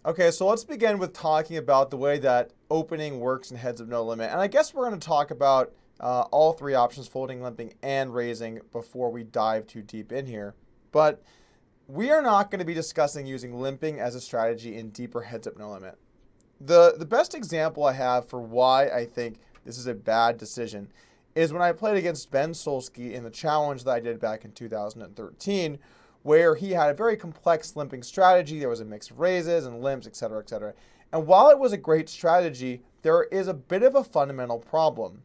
Okay, so let's begin with talking about the way that opening works in heads of no limit. And I guess we're going to talk about all three options, folding, limping, and raising, before we dive too deep in here. But we are not going to be discussing using limping as a strategy in deeper heads up no limit. The best example I have for why I think this is a bad decision is when I played against Ben Solsky in the challenge that I did back in 2013, where he had a very complex limping strategy. There was a mix of raises and limps, etc., etc. And while it was a great strategy, there is a bit of a fundamental problem.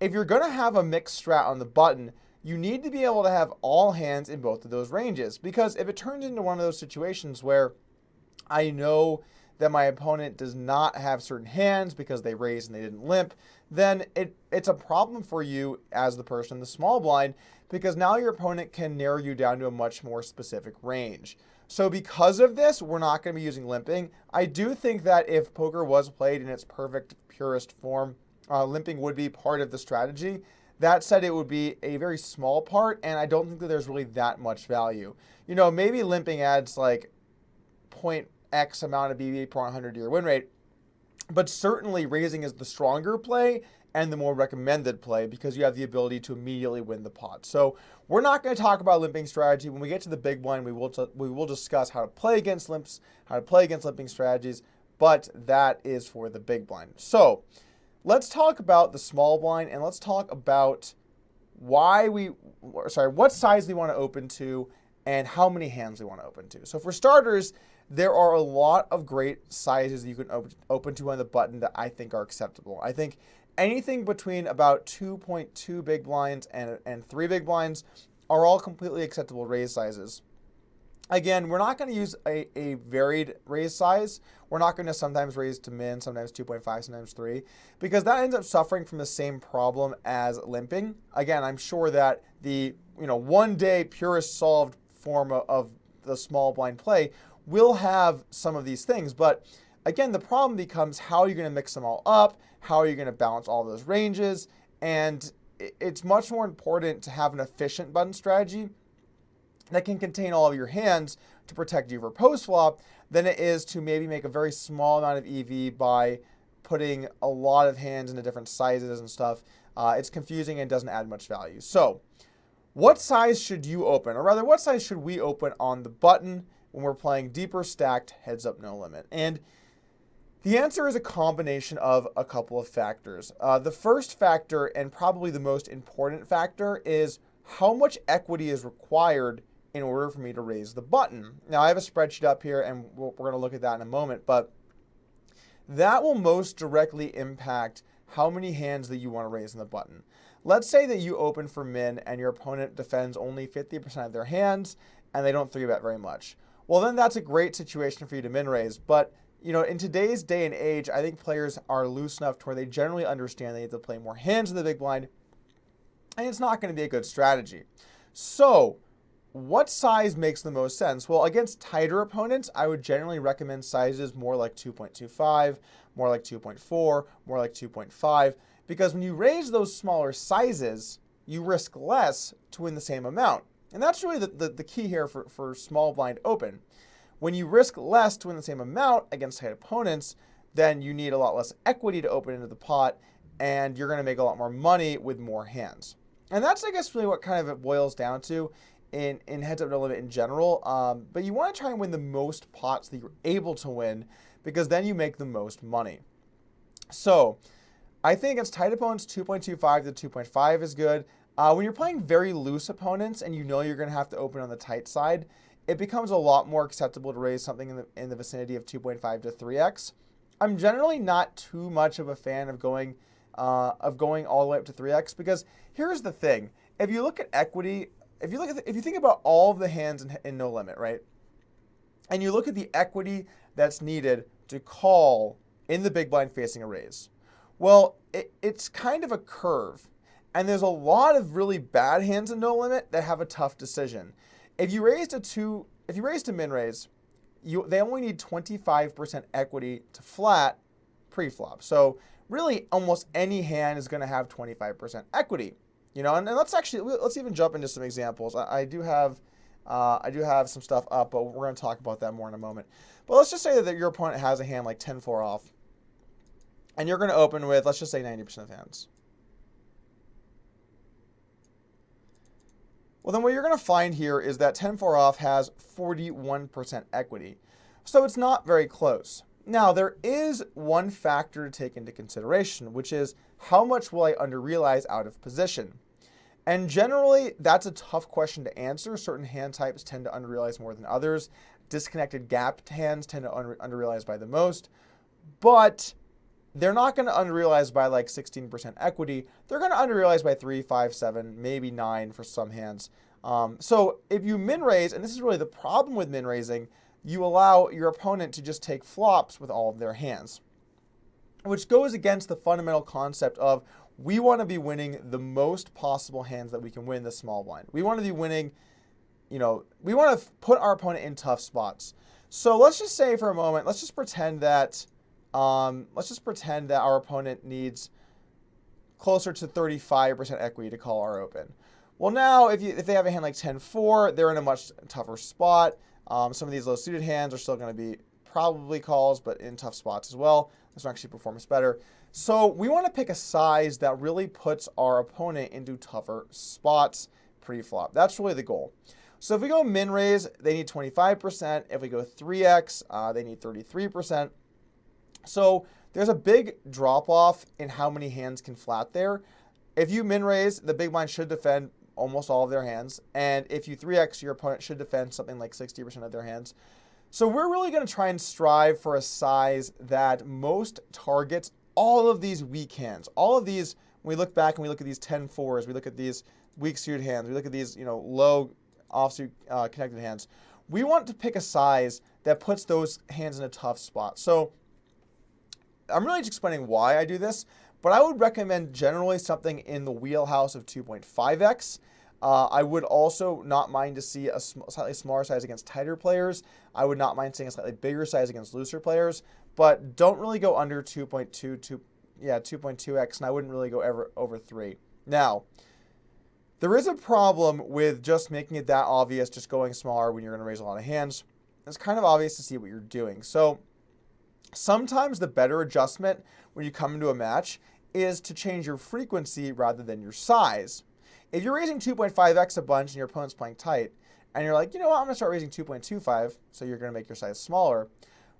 If you're going to have a mixed strat on the button, you need to be able to have all hands in both of those ranges, because if it turns into one of those situations where I know that my opponent does not have certain hands because they raised and they didn't limp, then it's a problem for you as the person in the small blind, because now your opponent can narrow you down to a much more specific range. So because of this, we're not going to be using limping. I do think that if poker was played in its perfect, purest form, limping would be part of the strategy. That said, it would be a very small part, and I don't think that there's really that much value. You know, maybe limping adds like point X amount of BB per 100 to your win rate, but certainly raising is the stronger play and the more recommended play, because you have the ability to immediately win the pot. So we're not going to talk about limping strategy. When we get to the big blind, we will discuss how to play against limps, how to play against limping strategies, but that is for the big blind. So let's talk about the small blind, and let's talk about what size we want to open to and how many hands we want to open to. So for starters, there are a lot of great sizes you can open to on the button that I think are acceptable. I think anything between about 2.2 big blinds and 3 big blinds are all completely acceptable raise sizes. Again, we're not going to use a varied raise size. We're not going to sometimes raise to min, sometimes 2.5, sometimes 3, because that ends up suffering from the same problem as limping. Again, I'm sure that the one day purest solved form of the small blind play will have some of these things, but again, the problem becomes how are you going to mix them all up? How are you going to balance all those ranges? And it's much more important to have an efficient button strategy that can contain all of your hands to protect you for post flop than it is to maybe make a very small amount of EV by putting a lot of hands into different sizes and stuff. It's confusing and doesn't add much value. So what size should you open? Or rather, what size should we open on the button when we're playing deeper stacked heads up no limit? And the answer is a combination of a couple of factors. The first factor, and probably the most important factor, is how much equity is required in order for me to raise the button. Now, I have a spreadsheet up here, and we're going to look at that in a moment, but that will most directly impact how many hands that you want to raise in the button. Let's say that you open for min and your opponent defends only 50% of their hands and they don't 3-bet very much. Well, then that's a great situation for you to min raise. But in today's day and age, I think players are loose enough to where they generally understand they need to play more hands in the big blind, and it's not going to be a good strategy. So what size makes the most sense? Well, against tighter opponents, I would generally recommend sizes more like 2.25, more like 2.4, more like 2.5, because when you raise those smaller sizes, you risk less to win the same amount. And that's really the key here for small blind open. When you risk less to win the same amount against tight opponents, then you need a lot less equity to open into the pot, and you're going to make a lot more money with more hands. And that's, I guess, really what kind of it boils down to in heads up no limit in general. But you want to try and win the most pots that you're able to win, because then you make the most money. So I think against tight opponents, 2.25 to 2.5 is good. When you're playing very loose opponents and you know you're going to have to open on the tight side, it becomes a lot more acceptable to raise something in the vicinity of 2.5 to 3x. I'm generally not too much of a fan of going all the way up to 3x, because here's the thing: if you look at equity, if you think about all of the hands in no limit, right, and you look at the equity that's needed to call in the big blind facing a raise, well, it's kind of a curve. And there's a lot of really bad hands in no limit that have a tough decision. If you raise to min raise, they only need 25% equity to flat pre-flop. So really, almost any hand is going to have 25% equity. And let's even jump into some examples. I do have I do have some stuff up, but we're going to talk about that more in a moment. But let's just say that your opponent has a hand like 10-4 off, and you're going to open with, let's just say 90% of hands. Well, then what you're going to find here is that 10-4 off has 41% equity. So it's not very close. Now, there is one factor to take into consideration, which is how much will I under-realize out of position? And generally, that's a tough question to answer. Certain hand types tend to under-realize more than others. Disconnected gapped hands tend to under-realize by the most. But they're not going to under-realize by like 16% equity. They're going to under-realize by 3, 5, 7, maybe 9 for some hands. So if you min-raise, and this is really the problem with min-raising, you allow your opponent to just take flops with all of their hands, which goes against the fundamental concept of we want to be winning the most possible hands that we can win the small blind. We want to be winning, we want to put our opponent in tough spots. So let's just say for a moment, let's just pretend that our opponent needs closer to 35% equity to call our open. Well, now if they have a hand like 10-4, they're in a much tougher spot. Some of these low suited hands are still going to be probably calls, but in tough spots as well. This will actually perform better. So we want to pick a size that really puts our opponent into tougher spots pre-flop. That's really the goal. So if we go min raise, they need 25%. If we go 3x, they need 33%. So there's a big drop off in how many hands can flat there. If you min raise, the big blind should defend almost all of their hands. And if you 3x, your opponent should defend something like 60% of their hands. So we're really going to try and strive for a size that most targets all of these weak hands. All of these, when we look back and we look at these 10-4s, we look at these weak suited hands, we look at these low offsuit connected hands. We want to pick a size that puts those hands in a tough spot. So I'm really just explaining why I do this, but I would recommend generally something in the wheelhouse of 2.5x. I would also not mind to see a slightly smaller size against tighter players. I would not mind seeing a slightly bigger size against looser players, but don't really go under 2.2x, and I wouldn't really go ever over 3. Now, there is a problem with just making it that obvious, just going smaller when you're going to raise a lot of hands. It's kind of obvious to see what you're doing. So sometimes the better adjustment when you come into a match is to change your frequency rather than your size. If you're raising 2.5x a bunch and your opponent's playing tight, and you're like, you know what, I'm going to start raising 2.25, so you're going to make your size smaller.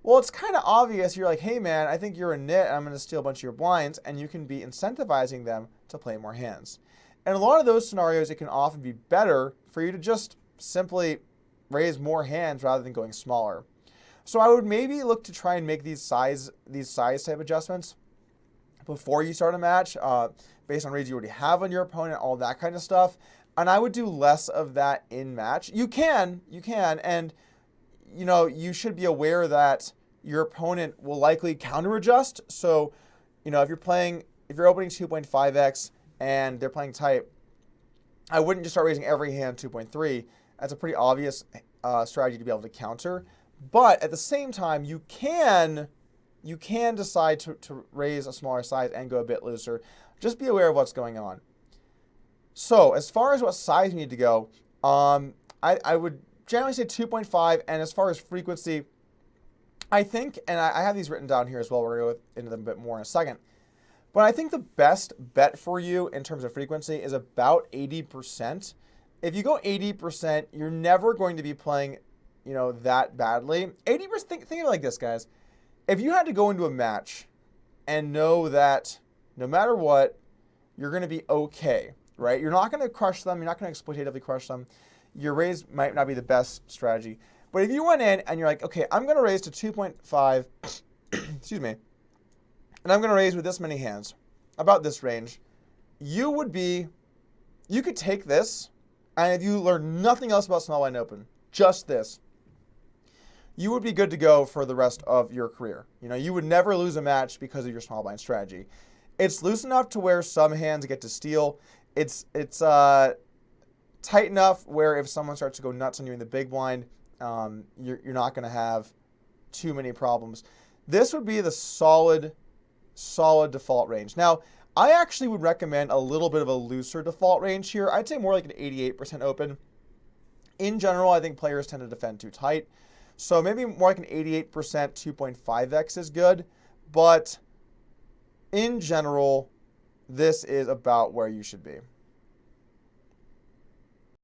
Well, it's kind of obvious. You're like, hey, man, I think you're a nit, and I'm going to steal a bunch of your blinds, and you can be incentivizing them to play more hands. And a lot of those scenarios, it can often be better for you to just simply raise more hands rather than going smaller. So I would maybe look to try and make these size type adjustments before you start a match, based on reads you already have on your opponent, all that kind of stuff. And I would do less of that in match. You can, and you should be aware that your opponent will likely counter adjust. So, if you're opening 2.5x and they're playing tight, I wouldn't just start raising every hand 2.3. That's a pretty obvious strategy to be able to counter. But at the same time, you can decide to raise a smaller size and go a bit looser. Just be aware of what's going on. So as far as what size you need to go, I would generally say 2.5. And as far as frequency, I think, and I have these written down here as well. We're going to go into them a bit more in a second. But I think the best bet for you in terms of frequency is about 80%. If you go 80%, you're never going to be playing, that badly. 80%, think of it like this, guys. If you had to go into a match and know that no matter what, you're going to be okay, right? You're not going to crush them. You're not going to exploitatively crush them. Your raise might not be the best strategy. But if you went in and you're like, okay, I'm going to raise to 2.5, excuse me, and I'm going to raise with this many hands, about this range, you could take this, and if you learn nothing else about small blind open, just this, you would be good to go for the rest of your career. You would never lose a match because of your small blind strategy. It's loose enough to where some hands get to steal. It's tight enough where if someone starts to go nuts on you in the big blind, you're not going to have too many problems. This would be the solid default range. Now, I actually would recommend a little bit of a looser default range here. I'd say more like an 88% open. In general, I think players tend to defend too tight. So maybe more like an 88%, 2.5x is good. But in general, this is about where you should be.